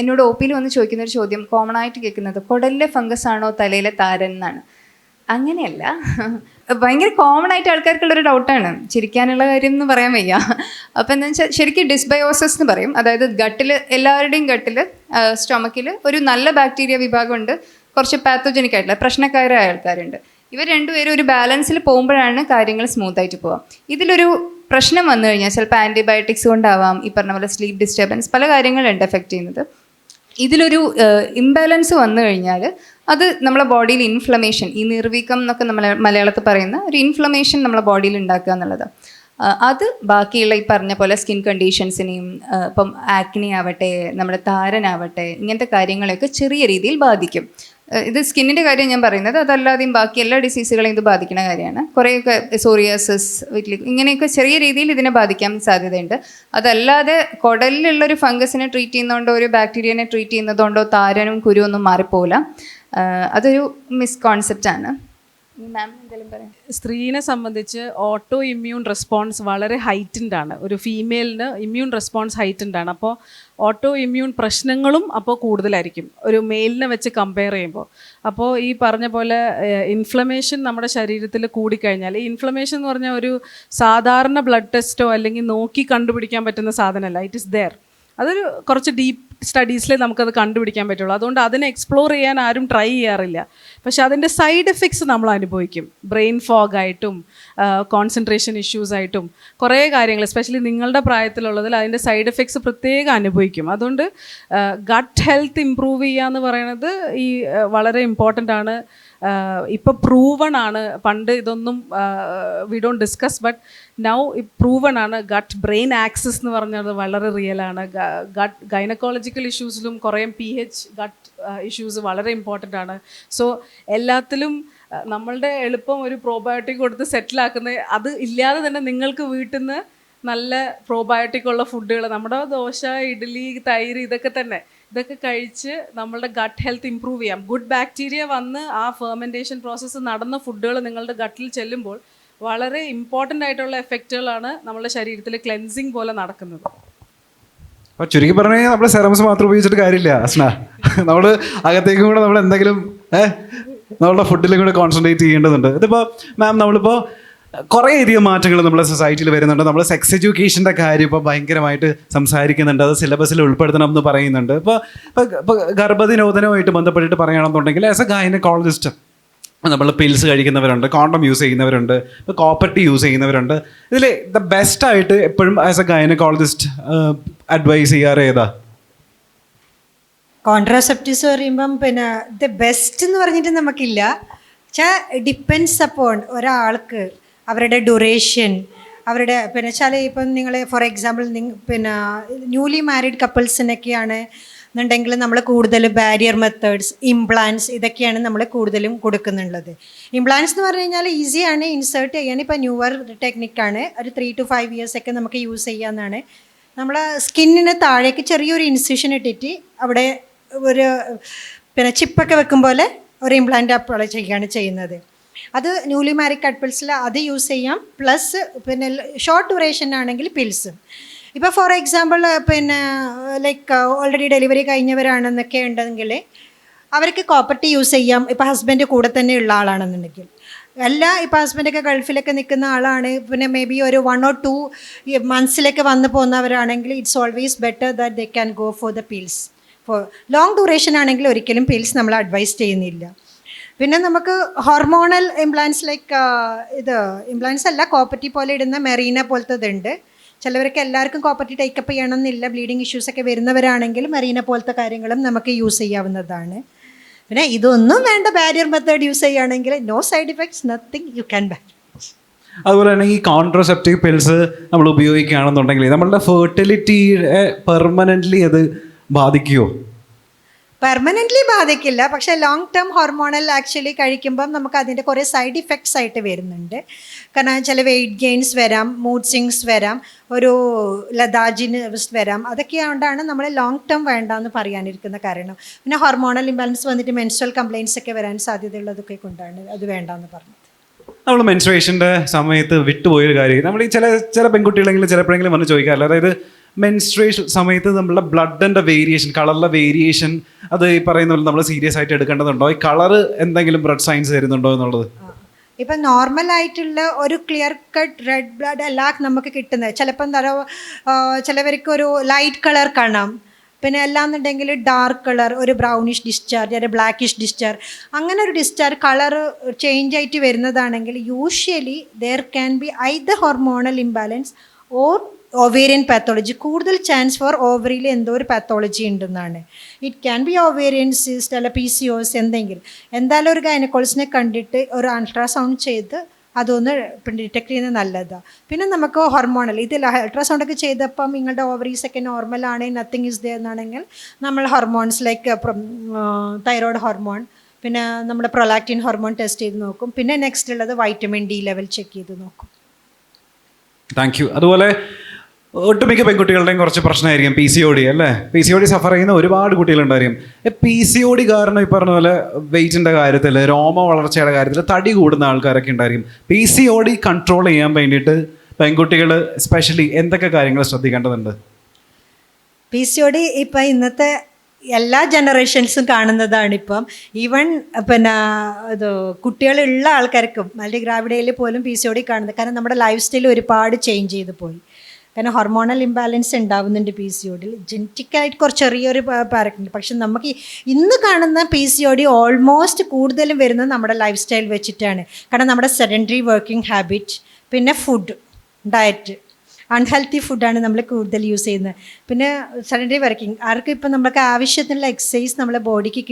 എന്നോട് ഒ പിയിൽ വന്ന് ചോദിക്കുന്ന ഒരു ചോദ്യം കോമൺ ആയിട്ട് കേൾക്കുന്നത് കുടലിലെ ഫംഗസ് ആണോ തലയിലെ താരൻ എന്നാണ്. അങ്ങനെയല്ല, ഭയങ്കര കോമൺ ആയിട്ട് ആൾക്കാർക്കുള്ളൊരു ഡൗട്ടാണ്. ചിരിക്കാനുള്ള കാര്യം എന്ന് പറയാൻ വയ്യ. അപ്പോൾ എന്താ വെച്ചാൽ ശരിക്കും ഡിസ്ബയോസിസ് എന്ന് പറയും. അതായത് ഗട്ടിൽ, എല്ലാവരുടെയും ഗട്ടിൽ, സ്റ്റൊമക്കിൽ ഒരു നല്ല ബാക്ടീരിയ വിഭാഗമുണ്ട്, കുറച്ച് പാത്തോജനിക് ആയിട്ടുള്ള പ്രശ്നക്കാരായ ആൾക്കാരുണ്ട്. ഇവർ രണ്ടുപേരും ഒരു ബാലൻസിൽ പോകുമ്പോഴാണ് കാര്യങ്ങൾ സ്മൂത്തായിട്ട് പോവാം. ഇതിലൊരു പ്രശ്നം വന്നു കഴിഞ്ഞാൽ ചിലപ്പോൾ ആൻറ്റിബയോട്ടിക്സ് കൊണ്ടാവാം, ഈ പറഞ്ഞ പോലെ സ്ലീപ്പ് ഡിസ്റ്റർബൻസ്, പല കാര്യങ്ങളുണ്ട് എഫക്റ്റ് ചെയ്യുന്നത്. ഇതിലൊരു ഇംബാലൻസ് വന്നു കഴിഞ്ഞാൽ അത് നമ്മളെ ബോഡിയിൽ ഇൻഫ്ലമേഷൻ, ഈ നിർവീക്കം എന്നൊക്കെ നമ്മൾ മലയാളത്തിൽ പറയുന്ന ഒരു ഇൻഫ്ലമേഷൻ നമ്മളെ ബോഡിയിൽ ഉണ്ടാക്കുക എന്നുള്ളത്. അത് ബാക്കിയുള്ള ഈ പറഞ്ഞ പോലെ സ്കിൻ കണ്ടീഷൻസിനെയും, ഇപ്പം ആക്നി ആവട്ടെ, നമ്മുടെ താരനാവട്ടെ, ഇങ്ങനത്തെ കാര്യങ്ങളെയൊക്കെ ചെറിയ രീതിയിൽ ബാധിക്കും. ഇത് സ്കിന്നിൻ്റെ കാര്യം ഞാൻ പറയുന്നത്. അതല്ലാതെയും ബാക്കി എല്ലാ ഡിസീസുകളെയും ഇത് ബാധിക്കുന്ന കാര്യമാണ്. കുറേയൊക്കെ സോറിയാസിസ്, വിറ്റ്ലിഗോ, ഇങ്ങനെയൊക്കെ ചെറിയ രീതിയിൽ ഇതിനെ ബാധിക്കാൻ സാധ്യതയുണ്ട്. അതല്ലാതെ കുടലിലുള്ളൊരു ഫംഗസിനെ ട്രീറ്റ് ചെയ്യുന്നതുകൊണ്ടോ ഒരു ബാക്ടീരിയനെ ട്രീറ്റ് ചെയ്യുന്നതുകൊണ്ടോ താരനും കുരുവൊന്നും മാറിപ്പോവില്ല. അതൊരു മിസ്കോൺസെപ്റ്റാണ്. മാം എന്തെങ്കിലും പറയാം? സ്ത്രീനെ സംബന്ധിച്ച് ഓട്ടോ ഇമ്മ്യൂൺ റെസ്പോൺസ് വളരെ ഹൈറ്റൻഡ് ആണ്. ഒരു ഫീമെയിലിന് ഇമ്മ്യൂൺ റെസ്പോൺസ് ഹൈറ്റൻഡ് ആണ്. അപ്പോൾ ഓട്ടോ ഇമ്മ്യൂൺ പ്രശ്നങ്ങളും അപ്പോൾ കൂടുതലായിരിക്കും ഒരു മെയിലിനെ വെച്ച് കമ്പയർ ചെയ്യുമ്പോൾ. അപ്പോൾ ഈ പറഞ്ഞ പോലെ ഇൻഫ്ലമേഷൻ നമ്മുടെ ശരീരത്തിൽ കൂടിക്കഴിഞ്ഞാൽ, ഈ ഇൻഫ്ലമേഷൻ എന്ന് പറഞ്ഞാൽ ഒരു സാധാരണ ബ്ലഡ് ടെസ്റ്റോ അല്ലെങ്കിൽ നോക്കി കണ്ടുപിടിക്കാൻ പറ്റുന്ന സാധനമല്ല. It is there. അതൊരു കുറച്ച് ഡീപ്പ് സ്റ്റഡീസിലേ നമുക്കത് കണ്ടുപിടിക്കാൻ പറ്റുള്ളൂ. അതുകൊണ്ട് അതിനെ എക്സ്പ്ലോർ ചെയ്യാൻ ആരും ട്രൈ ചെയ്യാറില്ല. പക്ഷെ അതിൻ്റെ സൈഡ് എഫക്ട്സ് നമ്മൾ അനുഭവിക്കും. ബ്രെയിൻ ഫോഗായിട്ടും കോൺസെൻട്രേഷൻ ഇഷ്യൂസായിട്ടും കുറേ കാര്യങ്ങൾ, എസ്പെഷ്യലി നിങ്ങളുടെ പ്രായത്തിലുള്ളതിൽ അതിൻ്റെ സൈഡ് എഫക്ട്സ് പ്രത്യേകം അനുഭവിക്കും. അതുകൊണ്ട് ഗട്ട് ഹെൽത്ത് ഇമ്പ്രൂവ് ചെയ്യുക എന്ന് പറയുന്നത് ഈ വളരെ ഇമ്പോർട്ടൻ്റ് ആണ്. ഇപ്പോൾ പ്രൂവൺ ആണ്. പണ്ട് ഇതൊന്നും we don't discuss, but now proven ആണ്. ഗട്ട് ബ്രെയിൻ ആക്സിസ് എന്ന് പറഞ്ഞത് വളരെ റിയൽ ആണ്. ഗട്ട് ഗൈനക്കോളജിക്കൽ ഇഷ്യൂസിലും കുറേ PH ഗട്ട് ഇഷ്യൂസ് വളരെ ഇമ്പോർട്ടൻ്റ് ആണ്. സോ എല്ലാത്തിലും നമ്മളുടെ എളുപ്പം ഒരു പ്രോബയോട്ടിക് കൊടുത്ത് സെറ്റിലാക്കുന്ന, അത് ഇല്ലാതെ തന്നെ നിങ്ങൾക്ക് വീട്ടിൽ നിന്ന് നല്ല പ്രോബയോട്ടിക് ഉള്ള ഫുഡുകൾ, നമ്മുടെ ദോശ, ഇഡ്ഡലി, തൈര്, ഇതൊക്കെ കഴിച്ച് നമ്മളുടെ ഗട്ട് ഹെൽത്ത് ഇമ്പ്രൂവ് ചെയ്യാം. ഗുഡ് ബാക്ടീരിയ വന്ന് ആ ഫെർമെൻറ്റേഷൻ പ്രോസസ്സ് നടന്ന ഫുഡുകൾ നിങ്ങളുടെ ഗട്ടിൽ ചെല്ലുമ്പോൾ വളരെ ഇമ്പോർട്ടൻ്റ് ആയിട്ടുള്ള എഫക്റ്റുകളാണ് നമ്മളുടെ ശരീരത്തിൽ ക്ലെൻസിങ് പോലെ നടക്കുന്നത്. അപ്പോൾ ചുരുക്കി പറഞ്ഞാൽ നമ്മൾ സെറംസ് മാത്രം ഉപയോഗിച്ചിട്ട് കാര്യമില്ല അസ്ന. നമ്മൾ അകത്തേക്കും കൂടെ നമ്മൾ എന്തെങ്കിലും നമ്മളുടെ ഫുഡിലും കൂടെ കോൺസെൻട്രേറ്റ് ചെയ്യേണ്ടതുണ്ട്. ഇതിപ്പോൾ മാം നമ്മളിപ്പോൾ കുറേയധികം മാറ്റങ്ങൾ നമ്മുടെ സൊസൈറ്റിയിൽ വരുന്നുണ്ട്. നമ്മൾ സെക്സ് എഡ്യൂക്കേഷൻ്റെ കാര്യം ഇപ്പോൾ ഭയങ്കരമായിട്ട് സംസാരിക്കുന്നുണ്ട്. അത് സിലബസിൽ ഉൾപ്പെടുത്തണം എന്ന് പറയുന്നുണ്ട്. ഇപ്പോൾ ഗർഭനിരോധനവുമായിട്ട് ബന്ധപ്പെട്ടിട്ട് പറയുകയാണെന്നുണ്ടെങ്കിൽ ആസ് എ ഗൈനക്കോളജിസ്റ്റ് നമ്മൾ പിൽസ് കഴിക്കുന്നവരുണ്ട്, കോണ്ടം യൂസ് ചെയ്യുന്നവരുണ്ട്, ഇപ്പോൾ കോപ്പർട്ടി യൂസ് ചെയ്യുന്നവരുണ്ട്. ഇതിൽ ദ ബെസ്റ്റായിട്ട് എപ്പോഴും ആസ് എ ഗൈനക്കോളജിസ്റ്റ് അഡ്വൈസ് ചെയ്യാറ് ഏതാ? കോൺട്രാസെപ്റ്റീവ്സ് പറയുമ്പം പിന്നെ ദ ബെസ്റ്റ് എന്ന് പറഞ്ഞിട്ട് നമുക്കില്ല. പക്ഷേ ഡിപ്പെൻഡ്സ് അപ്പോൺ ഒരാൾക്ക് അവരുടെ ഡ്യൂറേഷൻ, അവരുടെ പിന്നെ ചില ഇപ്പം നിങ്ങൾ ഫോർ എക്സാമ്പിൾ പിന്നെ ന്യൂലി മാരീഡ് കപ്പിൾസിനൊക്കെയാണ് എന്നുണ്ടെങ്കിൽ നമ്മൾ കൂടുതൽ ബാരിയർ മെത്തേഡ്സ്, ഇംപ്ലാൻസ്, ഇതൊക്കെയാണ് നമ്മൾ കൂടുതലും കൊടുക്കുന്നുള്ളത്. ഇംപ്ലാൻസ് എന്ന് പറഞ്ഞു കഴിഞ്ഞാൽ ഈസിയാണ് ഇൻസേർട്ട് ചെയ്യാൻ. ഇപ്പോൾ ന്യൂവർ ടെക്നിക്കാണ്. ഒരു 3 to 5 years ഒക്കെ നമുക്ക് യൂസ് ചെയ്യാമെന്നാണ്. നമ്മളെ സ്കിന്നിന് താഴേക്ക് ചെറിയൊരു ഇൻസിഷൻ ഇട്ടിട്ട് അവിടെ ഒരു പിന്നെ ചിപ്പൊക്കെ വെക്കും പോലെ ഒരു ഇംപ്ലാന്റ് അപ്ലൈ ചെയ്യുകയാണ് ചെയ്യുന്നത്. അത് ന്യൂലി മാരീഡ് കപ്പിൾസിൽ അത് യൂസ് ചെയ്യാം. പ്ലസ് പിന്നെ ഷോർട്ട് ഡ്യൂറേഷൻ ആണെങ്കിൽ പിൽസ്. ഇപ്പോൾ ഫോർ എക്സാമ്പിൾ പിന്നെ ലൈക്ക് ഓൾറെഡി ഡെലിവറി കഴിഞ്ഞവരാണെന്നൊക്കെ ഉണ്ടെങ്കിൽ അവർക്ക് കോപ്പർട്ടി യൂസ് ചെയ്യാം. ഇപ്പോൾ ഹസ്ബൻഡ് കൂടെ തന്നെ ഉള്ള ആളാണെന്നുണ്ടെങ്കിൽ. ഇപ്പോൾ ഹസ്ബൻഡൊക്കെ ഗൾഫിലൊക്കെ നിൽക്കുന്ന ആളാണ്, പിന്നെ മേ ബി ഒരു 1 or 2 months വന്നു പോകുന്നവരാണെങ്കിൽ it's always better that they can go for the pills. For long duration ആണെങ്കിൽ ഒരിക്കലും പിൽസ് നമ്മൾ അഡ്വൈസ് ചെയ്യുന്നില്ല. പിന്നെ നമുക്ക് ഹോർമോണൽ ഇംപ്ലാൻസ് ലൈക്ക് ഇത് ഇംപ്ലാൻസ് അല്ല, കോപ്പർട്ടി പോലെ ഇടുന്ന മെറീന പോലത്തതുണ്ട്. ചിലവർക്ക് എല്ലാവർക്കും കോപ്പർട്ടി ടേക്കപ്പ് ചെയ്യണമെന്നില്ല. ബ്ലീഡിങ് ഇഷ്യൂസൊക്കെ വരുന്നവരാണെങ്കിൽ മെറീന പോലത്തെ കാര്യങ്ങളും നമുക്ക് യൂസ് ചെയ്യാവുന്നതാണ്. പിന്നെ ഇതൊന്നും വേണ്ട, ബാരിയർ മെത്തേഡ് യൂസ് ചെയ്യുകയാണെങ്കിൽ no side effects, nothing, you can back. അതുപോലെ തന്നെ ഈ കോൺട്രാസെപ്റ്റീവ് പിൽസ് നമ്മൾ ഉപയോഗിക്കുകയാണെന്നുണ്ടെങ്കിൽ നമ്മളുടെ ഫെർട്ടിലിറ്റിയെ പെർമനൻ്റ്ലി അത് ബാധിക്കുമോ? പെർമനൻ്റ്ലി ബാധിക്കില്ല. പക്ഷേ ലോങ് ടേം ഹോർമോണൽ ആക്ച്വലി കഴിക്കുമ്പം നമുക്ക് അതിൻ്റെ കുറേ സൈഡ് ഇഫക്ട്സ് ആയിട്ട് വരുന്നുണ്ട്. കാരണം ചില വെയിറ്റ് ഗെയിൻസ് വരാം, മൂഡ് സ്വിങ്സ് വരാം, ഒരു ലതാജിനസ് വരാം. അതൊക്കെ കൊണ്ടാണ് നമ്മൾ ലോങ് ടേം വേണ്ടെന്ന് പറയാനിരിക്കുന്ന കാരണം. പിന്നെ ഹോർമോണൽ ഇംബാലൻസ് വന്നിട്ട് മെൻസ്ട്രൽ കംപ്ലയിൻസ് ഒക്കെ വരാൻ സാധ്യതയുള്ളതൊക്കെ കൊണ്ടാണ് അത് വേണ്ടെന്ന് പറഞ്ഞത്. നമ്മൾ മെൻസ്ട്രുവേഷൻ്റെ സമയത്ത് വിട്ടുപോയൊരു കാര്യം, നമ്മൾ ഈ ചില പെൺകുട്ടികളെങ്കിലും ചിലപ്പോഴെങ്കിലും വന്ന് ചോദിക്കാറില്ല. അതായത് മെൻസ്ട്രേഷൻ സമയത്ത് നമ്മളുടെ ബ്ലഡിൻ്റെ വേരിയേഷൻ, കളറിലെ വേരിയേഷൻ, അത് ഈ പറയുന്ന പോലെ നമ്മൾ സീരിയസ് ആയിട്ട് എടുക്കേണ്ടതുണ്ടോ? ഈ കളറ് എന്തെങ്കിലും ബ്ലഡ് സൈൻസ് തരുന്നുണ്ടോ എന്നുള്ളത്? ഇപ്പം നോർമലായിട്ടുള്ള ഒരു ക്ലിയർ കട്ട് റെഡ് ബ്ലഡ് അല്ല നമുക്ക് കിട്ടുന്നത്. ചിലപ്പോൾ എന്താ പറയുക, ചിലവർക്ക് ഒരു ലൈറ്റ് കളർ കാണാം, പിന്നെ അല്ലാന്നുണ്ടെങ്കിൽ ഡാർക്ക് കളർ, ഒരു ബ്രൗണിഷ് ഡിസ്ചാർജ്, ഒരു ബ്ലാക്കിഷ് ഡിസ്ചാർജ്, അങ്ങനെ ഒരു ഡിസ്ചാർജ് കളർ ചേഞ്ച് ആയിട്ട് വരുന്നതാണെങ്കിൽ usually there can be either hormonal imbalance or ovarian pathology. കൂടുതൽ ചാൻസ് ഫോർ ഓവറിയിൽ എന്തോ ഒരു പാത്തോളജി ഉണ്ടെന്നാണ്. It can be ovarian cyst അല്ല PCOS എന്തെങ്കിലും. എന്തായാലും ഒരു ഗൈനക്കോളജിസ്റ്റിനെ കണ്ടിട്ട് ഒരു അൾട്രാസൗണ്ട് ചെയ്ത് അതൊന്ന് ഡിറ്റക്ട് ചെയ്യുന്നത് നല്ലതാണ്. പിന്നെ നമുക്ക് ഹോർമോണൽ ഇതിൽ അൾട്രാസൗണ്ടൊക്കെ ചെയ്തപ്പം നിങ്ങളുടെ ഓവറീസൊക്കെ നോർമലാണ്, നത്തിങ് ഇസ് ദെയർ എന്നാണെങ്കിൽ നമ്മൾ ഹോർമോൺസ് ലൈക്ക് തൈറോയ്ഡ് ഹോർമോൺ, പിന്നെ നമ്മുടെ പ്രൊലാക്റ്റിൻ ഹോർമോൺ ടെസ്റ്റ് ചെയ്ത് നോക്കും. പിന്നെ നെക്സ്റ്റ് ഉള്ളത് വൈറ്റമിൻ D ലെവൽ ചെക്ക് ചെയ്ത് നോക്കും. Thank you. അതുപോലെ ഒട്ടുമിക്ക പെൺകുട്ടികളുടെയും കുറച്ച് പ്രശ്നമായിരിക്കും PCOD അല്ലേ? PCOD സഫർ ചെയ്യുന്ന ഒരുപാട് കുട്ടികളുണ്ടായിരിക്കും. PCOD കാരണം ഈ പറഞ്ഞ പോലെ വെയിറ്റിൻ്റെ കാര്യത്തിൽ, രോമ വളർച്ചയുടെ കാര്യത്തിൽ തടി കൂടുന്ന ആൾക്കാരൊക്കെ ഉണ്ടായിരിക്കും. PCOD കൺട്രോൾ ചെയ്യാൻ വേണ്ടിയിട്ട് പെൺകുട്ടികൾ സ്പെഷ്യലി എന്തൊക്കെ കാര്യങ്ങൾ ശ്രദ്ധിക്കേണ്ടതുണ്ട്? PCOD ഇപ്പം ഇന്നത്തെ എല്ലാ ജനറേഷൻസും കാണുന്നതാണ്. ഇപ്പം ഈവൻ പിന്നെ ഇത് കുട്ടികളുള്ള ആൾക്കാർക്കും മൾട്ടിഗ്രാവിഡയിൽ പോലും PCOD കാണുന്നത്. കാരണം നമ്മുടെ ലൈഫ് സ്റ്റൈൽ ഒരുപാട് ചേഞ്ച് ചെയ്ത് പോയി. കാരണം ഹോർമോണൽ ഇംബാലൻസ് ഉണ്ടാവുന്നുണ്ട് PCOD. ജനറ്റിക്കായിട്ട് കുറച്ച് ചെറിയൊരു പാരക്കുണ്ട്. പക്ഷെ നമുക്ക് ഇന്ന് കാണുന്ന PCOD ഓൾമോസ്റ്റ് കൂടുതലും വരുന്നത് നമ്മുടെ ലൈഫ് സ്റ്റൈൽ വെച്ചിട്ടാണ്. കാരണം നമ്മുടെ സെഡൻറ്ററി വർക്കിംഗ് ഹാബിറ്റ്, പിന്നെ ഫുഡ്, ഡയറ്റ്, അൺഹെൽത്തി ഫുഡാണ് നമ്മൾ കൂടുതൽ യൂസ് ചെയ്യുന്നത്. പിന്നെ സെഡൻറ്ററി വർക്കിംഗ്, ആർക്കും ഇപ്പം നമുക്ക് ആവശ്യത്തിനുള്ള എക്സസൈസ് നമ്മളെ ബോഡിക്ക്